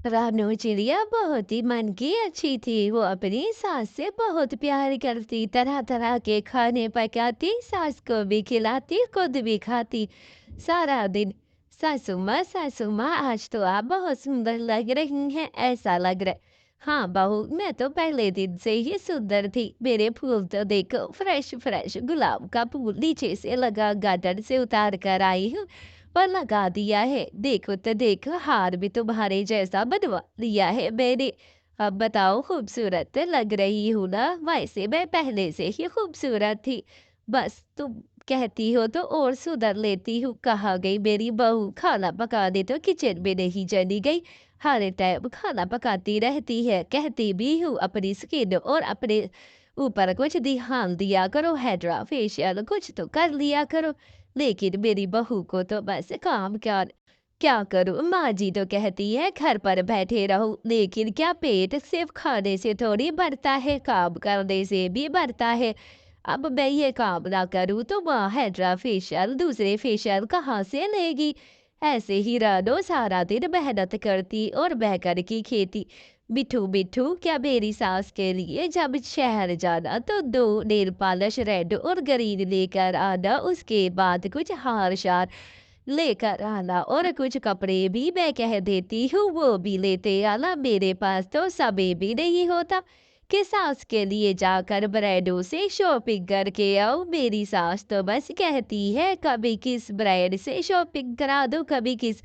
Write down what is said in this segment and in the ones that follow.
रानू चिड़िया बहुत ही मन की अच्छी थी। वो अपनी सास से बहुत प्यार करती, तरह तरह के खाने पकाती, सास को भी खिलाती, खुद भी खाती। सारा दिन सासू माँ आज तो आप बहुत सुंदर लग रही हैं, ऐसा लग रहा है। हाँ बहू, मैं तो पहले दिन से ही सुंदर थी। मेरे फूल तो देखो, फ्रेश फ्रेश गुलाब का फूल नीचे से लगा गार्डन से उतार कर आई हूँ पर लगा दिया है। देखो तो देखो, हार भी तुम्हारे जैसा बनवा लिया है मैंने। अब बताओ, खूबसूरत तो लग रही हूँ ना? वैसे मैं पहले से ही खूबसूरत थी, बस तुम कहती हो तो और सुधर लेती हूँ। कहाँ गई मेरी बहू? खाना पकाने तो किचन में नहीं चली गई, हर टाइम खाना पकाती रहती है। कहती भी हूँ अपनी स्किन और अपने ऊपर कुछ ध्यान दिया करो, हाइड्रा फेशियल कुछ तो कर लिया करो। लेकिन मेरी बहू को तो बस काम क्या क्या करूं? माँ जी तो कहती है घर पर बैठे रहो, लेकिन क्या पेट सिर्फ खाने से थोड़ी भरता है, काम करने से भी भरता है। अब मैं ये काम ना करूं तो माँ हाइड्रा फेशियल दूसरे फेशियल कहाँ से लेगी? ऐसे ही रानो सारा दिन मेहनत करती और बहकर की खेती। मिठू मिठू, क्या मेरी सास के लिए जब शहर जाना तो 2 नेल पॉलिश रेड और ग्रीन लेकर आना, उसके बाद कुछ हार शार लेकर आना और कुछ कपड़े भी मैं कह देती हूँ वो भी लेते आना। मेरे पास तो समय भी नहीं होता कि सास के लिए जाकर ब्रांडों से शॉपिंग करके आओ। मेरी सास तो बस कहती है कभी किस ब्रांड से शॉपिंग करा दो, कभी किस।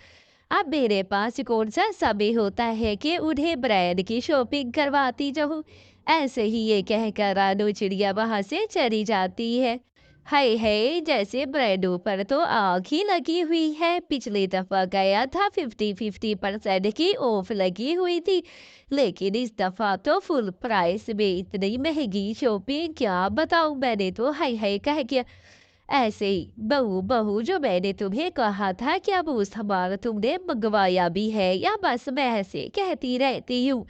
अब मेरे पास कौन सा समय होता है कि उन्हें ब्रांड की शॉपिंग करवाती जाऊं? ऐसे ही ये कहकर रानू चिड़िया वहां से चली जाती है। हाय हाय, जैसे ब्रांडों पर तो आग ही लगी हुई है। पिछली दफा गया था 50-50% की ऑफ लगी हुई थी, लेकिन इस दफा तो फुल प्राइस में इतनी महंगी शॉपिंग, क्या बताऊं। मैंने तो हाय हाय कह के ऐसे ही बहू बहू जो मैंने तुम्हें कहा था, क्या वो सामान तुमने मंगवाया भी है या बस मैं ऐसे कहती रहती हूँ?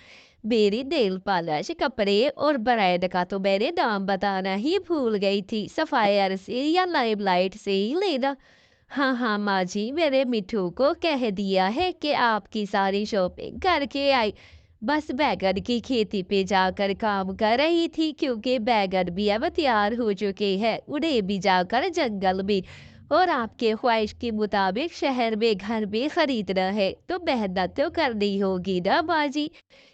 मेरी नेल पॉलिश, कपड़े और ब्रांड का तो मैंने नाम बताना ही भूल गई थी। सफायर से या लाइमलाइट से ही लेना। हाँ हाँ माँ जी, मेरे मिठू को कह दिया है कि आपकी सारी शॉपिंग करके आई। बस बैगन की खेती पे जाकर काम कर रही थी, क्योंकि बैगन भी अब तैयार हो चुके हैं। उन्हें भी जाकर जंगल में और आपके ख्वाहिश के मुताबिक शहर में घर भी खरीदना है, तो मेहनत तो करनी होगी ना माँ जी।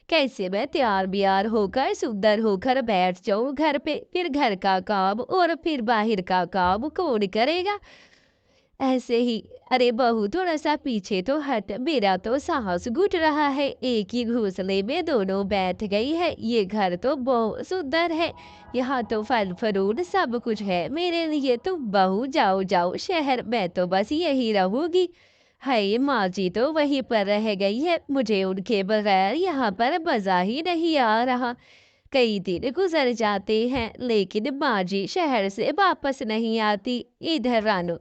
कैसे मैं तैयार बियार होकर सुंदर होकर बैठ जाऊं घर पे, फिर घर का काम और फिर बाहर का काम कौन करेगा? ऐसे ही अरे बहू, थोड़ा सा पीछे तो हट, मेरा तो साहस घुट रहा है। एक ही घोंसले में दोनों बैठ गई है। ये घर तो बहुत सुंदर है, यहाँ तो फल फ्रूट सब कुछ है मेरे लिए। तो बहू जाओ जाओ शहर, मैं तो बस यही रहूंगी। हाय, माँ जी तो वहीं पर रह गई है, मुझे उनके बगैर यहाँ पर मजा ही नहीं आ रहा। कई दिन गुजर जाते हैं लेकिन माँ जी शहर से वापस नहीं आती। इधर रानो,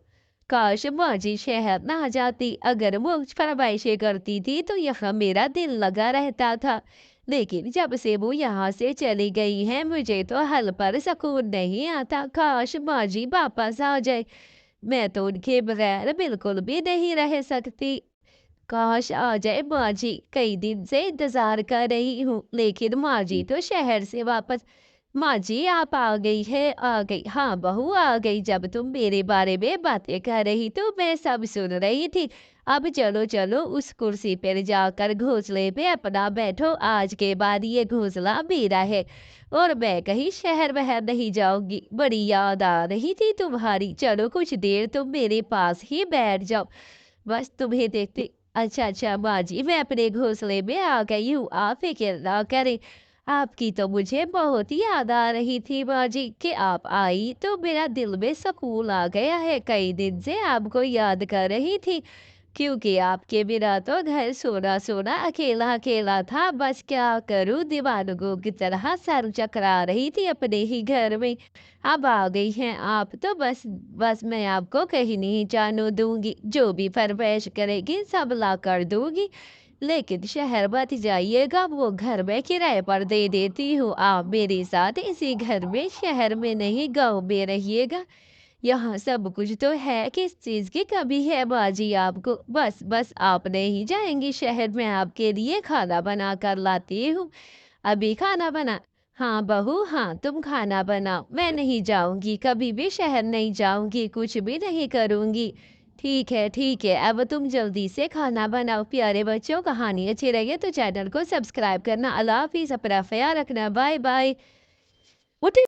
काश माँ जी शहर ना जाती। अगर वो फरमाइशें करती थी तो यहाँ मेरा दिल लगा रहता था, लेकिन जब से वो यहाँ से चली गई है मुझे तो हल पर सुकून नहीं आता। काश माँ जी वापस आ जाए, मैं तो उनके बगैर बिल्कुल भी नहीं रह सकती। काश आ जाए माँ जी, कई दिन से इंतजार कर रही हूँ। लेकिन माँ जी तो शहर से वापस। माँ जी आप आ गई है, आ गई। हाँ बहू आ गई, जब तुम मेरे बारे में बातें कर रही तो मैं सब सुन रही थी। अब चलो चलो उस कुर्सी पर जाकर घोंसले पे अपना बैठो, आज के बाद ये घोंसला मेरा है और मैं कहीं शहर वहर नहीं जाऊंगी। बड़ी याद आ रही थी तुम्हारी, चलो कुछ देर तुम मेरे पास ही बैठ जाओ, बस तुम्हें देखते। अच्छा अच्छा माँ जी, मैं अपने घोंसले में आ गई हूँ, आप फिक्र ना करें। आपकी तो मुझे बहुत ही याद आ रही थी माँ जी, कि आप आई तो मेरा दिल में सुकून आ गया है। कई दिन से आपको याद कर रही थी, क्योंकि आपके बिना तो घर सोना सोना अकेला अकेला था। बस क्या करूं, दीवानों की तरह सर चकरा रही थी अपने ही घर में। अब आ गई हैं आप तो बस बस मैं आपको कहीं नहीं जाने दूंगी, जो भी फरमाइश करेगी सब ला कर दूंगी। लेकिन शहर मत जाइएगा, वो घर मैं किराए पर दे देती हूँ, आप मेरे साथ इसी घर में, शहर में नहीं गांव में रहिएगा। यहाँ सब कुछ तो है, किस चीज़ की कमी है बाजी आपको? बस आप नहीं जाएँगी शहर, मैं आपके लिए खाना बना कर लाती हूँ। अभी खाना बना हाँ, बहू हाँ, तुम खाना बनाओ। मैं नहीं जाऊँगी, कभी भी शहर नहीं जाऊँगी, कुछ भी नहीं करूँगी। ठीक है, अब तुम जल्दी से खाना बनाओ। प्यारे बच्चों, कहानी अच्छी लगे तो चैनल को सब्सक्राइब करना। अल्लाह हाफ़िज़, अपना ख़याल रखना। Bye bye. What